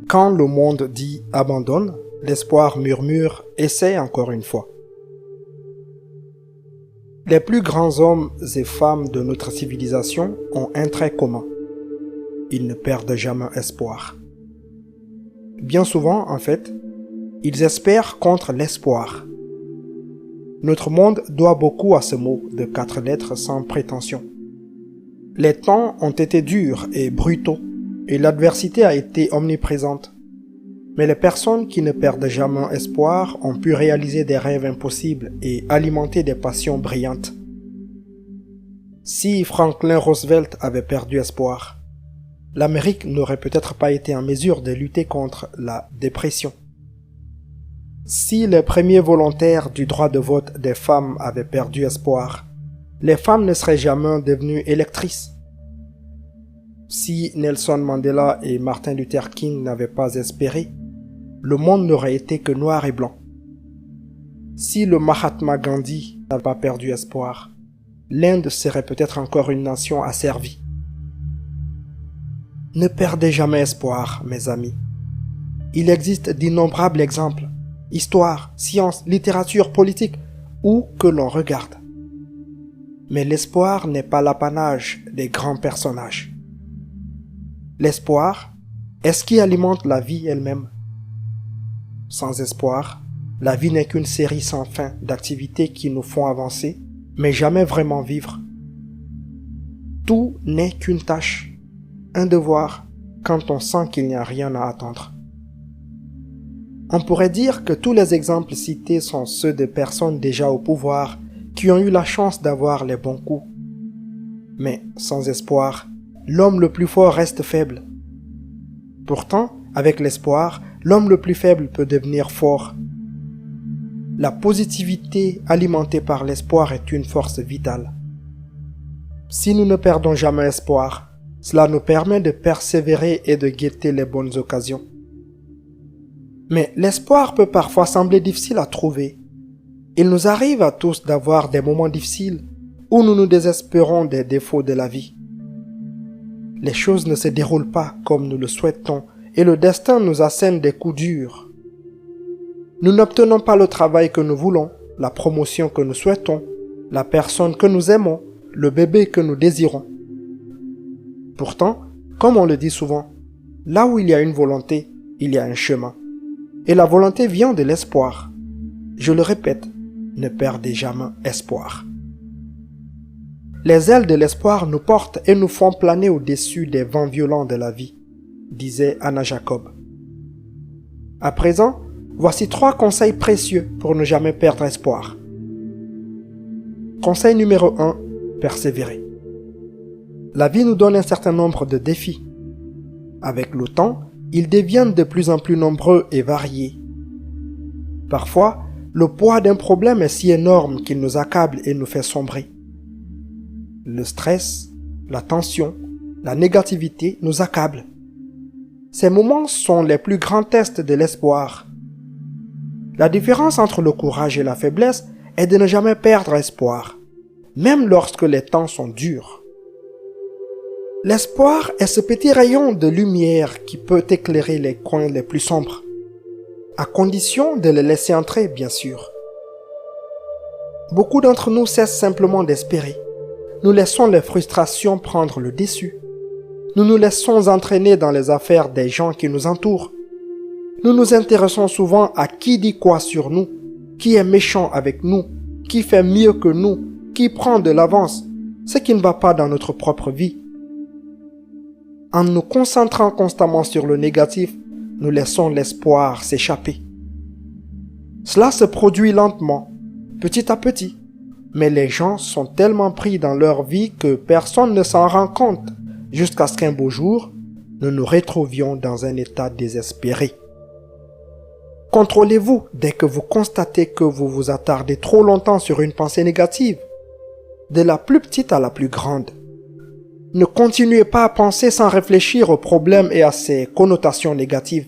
Quand le monde dit « abandonne », l'espoir murmure « essaie encore une fois ». Les plus grands hommes et femmes de notre civilisation ont un trait commun. Ils ne perdent jamais espoir. Bien souvent, en fait, ils espèrent contre l'espoir. Notre monde doit beaucoup à ce mot de 4 lettres sans prétention. Les temps ont été durs et brutaux, et l'adversité a été omniprésente. Mais les personnes qui ne perdent jamais espoir ont pu réaliser des rêves impossibles et alimenter des passions brillantes. Si Franklin Roosevelt avait perdu espoir, l'Amérique n'aurait peut-être pas été en mesure de lutter contre la dépression. Si les premiers volontaires du droit de vote des femmes avaient perdu espoir, les femmes ne seraient jamais devenues électrices. Si Nelson Mandela et Martin Luther King n'avaient pas espéré, le monde n'aurait été que noir et blanc. Si le Mahatma Gandhi n'avait pas perdu espoir, l'Inde serait peut-être encore une nation asservie. Ne perdez jamais espoir, mes amis. Il existe d'innombrables exemples, histoire, science, littérature, politique, où que l'on regarde. Mais l'espoir n'est pas l'apanage des grands personnages. L'espoir est ce qui alimente la vie elle-même. Sans espoir, la vie n'est qu'une série sans fin d'activités qui nous font avancer, mais jamais vraiment vivre. Tout n'est qu'une tâche, un devoir, quand on sent qu'il n'y a rien à attendre. On pourrait dire que tous les exemples cités sont ceux de personnes déjà au pouvoir qui ont eu la chance d'avoir les bons coups. Mais sans espoir, l'homme le plus fort reste faible. Pourtant, avec l'espoir, l'homme le plus faible peut devenir fort. La positivité alimentée par l'espoir est une force vitale. Si nous ne perdons jamais espoir, cela nous permet de persévérer et de guetter les bonnes occasions. Mais l'espoir peut parfois sembler difficile à trouver. Il nous arrive à tous d'avoir des moments difficiles où nous nous désespérons des défauts de la vie. Les choses ne se déroulent pas comme nous le souhaitons et le destin nous assène des coups durs. Nous n'obtenons pas le travail que nous voulons, la promotion que nous souhaitons, la personne que nous aimons, le bébé que nous désirons. Pourtant, comme on le dit souvent, là où il y a une volonté, il y a un chemin. Et la volonté vient de l'espoir. Je le répète, ne perdez jamais espoir. Les ailes de l'espoir nous portent et nous font planer au-dessus des vents violents de la vie, disait Anna Jacob. À présent, voici 3 conseils précieux pour ne jamais perdre espoir. Conseil numéro 1, persévérer. La vie nous donne un certain nombre de défis. Avec le temps, ils deviennent de plus en plus nombreux et variés. Parfois, le poids d'un problème est si énorme qu'il nous accable et nous fait sombrer. Le stress, la tension, la négativité nous accablent. Ces moments sont les plus grands tests de l'espoir. La différence entre le courage et la faiblesse est de ne jamais perdre espoir, même lorsque les temps sont durs. L'espoir est ce petit rayon de lumière qui peut éclairer les coins les plus sombres, à condition de le laisser entrer, bien sûr. Beaucoup d'entre nous cessent simplement d'espérer. Nous laissons les frustrations prendre le dessus. Nous nous laissons entraîner dans les affaires des gens qui nous entourent. Nous nous intéressons souvent à qui dit quoi sur nous, qui est méchant avec nous, qui fait mieux que nous, qui prend de l'avance, ce qui ne va pas dans notre propre vie. En nous concentrant constamment sur le négatif, nous laissons l'espoir s'échapper. Cela se produit lentement, petit à petit. Mais les gens sont tellement pris dans leur vie que personne ne s'en rend compte, jusqu'à ce qu'un beau jour, nous nous retrouvions dans un état désespéré. Contrôlez-vous dès que vous constatez que vous vous attardez trop longtemps sur une pensée négative, de la plus petite à la plus grande. Ne continuez pas à penser sans réfléchir aux problèmes et à ses connotations négatives.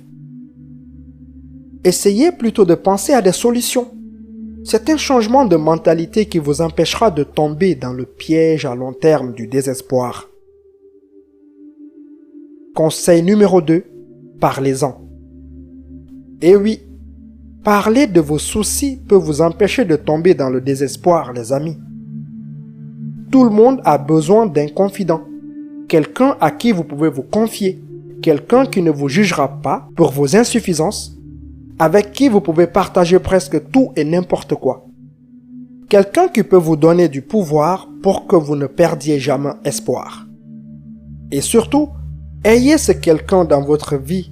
Essayez plutôt de penser à des solutions. C'est un changement de mentalité qui vous empêchera de tomber dans le piège à long terme du désespoir. Conseil numéro 2, parlez-en. Et oui, parler de vos soucis peut vous empêcher de tomber dans le désespoir, les amis. Tout le monde a besoin d'un confident, quelqu'un à qui vous pouvez vous confier, quelqu'un qui ne vous jugera pas pour vos insuffisances, avec qui vous pouvez partager presque tout et n'importe quoi. Quelqu'un qui peut vous donner du pouvoir pour que vous ne perdiez jamais espoir. Et surtout, ayez ce quelqu'un dans votre vie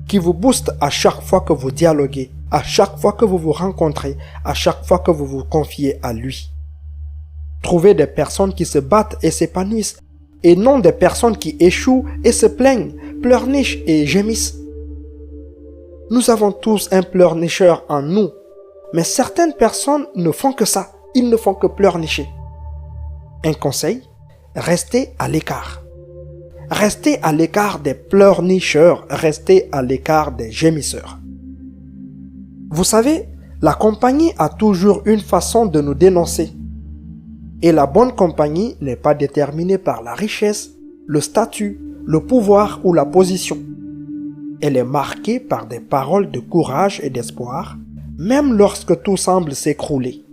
qui vous booste à chaque fois que vous dialoguez, à chaque fois que vous vous rencontrez, à chaque fois que vous vous confiez à lui. Trouvez des personnes qui se battent et s'épanouissent, et non des personnes qui échouent et se plaignent, pleurnichent et gémissent. Nous avons tous un pleurnicheur en nous, mais certaines personnes ne font que ça, ils ne font que pleurnicher. Un conseil, restez à l'écart. Restez à l'écart des pleurnicheurs, restez à l'écart des gémisseurs. Vous savez, la compagnie a toujours une façon de nous dénoncer. Et la bonne compagnie n'est pas déterminée par la richesse, le statut, le pouvoir ou la position. Elle est marquée par des paroles de courage et d'espoir, même lorsque tout semble s'écrouler.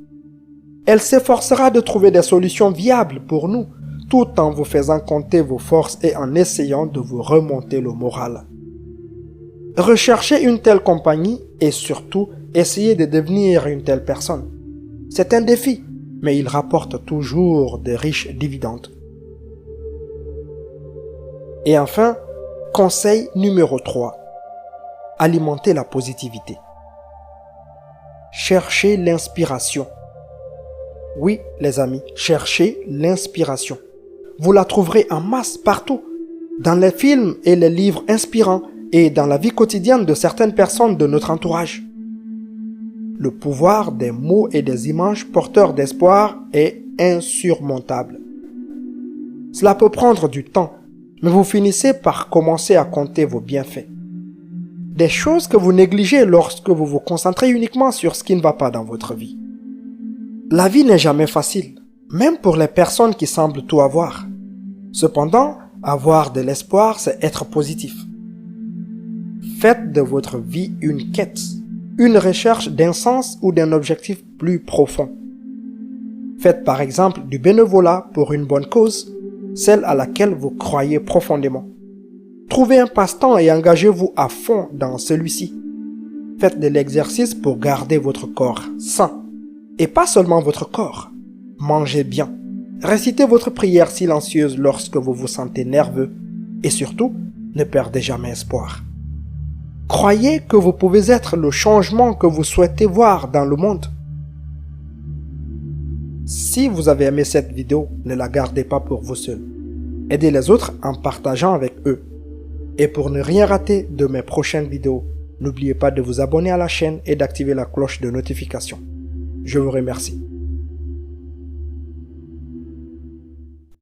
Elle s'efforcera de trouver des solutions viables pour nous, tout en vous faisant compter vos forces et en essayant de vous remonter le moral. Recherchez une telle compagnie et surtout, essayez de devenir une telle personne. C'est un défi, mais il rapporte toujours de riches dividendes. Et enfin, conseil numéro 3. Alimentez la positivité. Cherchez l'inspiration. Oui, les amis, cherchez l'inspiration. Vous la trouverez en masse partout, dans les films et les livres inspirants et dans la vie quotidienne de certaines personnes de notre entourage. Le pouvoir des mots et des images porteurs d'espoir est insurmontable. Cela peut prendre du temps, mais vous finissez par commencer à compter vos bienfaits. Des choses que vous négligez lorsque vous vous concentrez uniquement sur ce qui ne va pas dans votre vie. La vie n'est jamais facile, même pour les personnes qui semblent tout avoir. Cependant, avoir de l'espoir, c'est être positif. Faites de votre vie une quête, une recherche d'un sens ou d'un objectif plus profond. Faites par exemple du bénévolat pour une bonne cause, celle à laquelle vous croyez profondément. Trouvez un passe-temps et engagez-vous à fond dans celui-ci. Faites de l'exercice pour garder votre corps sain. Et pas seulement votre corps. Mangez bien. Récitez votre prière silencieuse lorsque vous vous sentez nerveux. Et surtout, ne perdez jamais espoir. Croyez que vous pouvez être le changement que vous souhaitez voir dans le monde. Si vous avez aimé cette vidéo, ne la gardez pas pour vous seul. Aidez les autres en partageant avec eux. Et pour ne rien rater de mes prochaines vidéos, n'oubliez pas de vous abonner à la chaîne et d'activer la cloche de notification. Je vous remercie.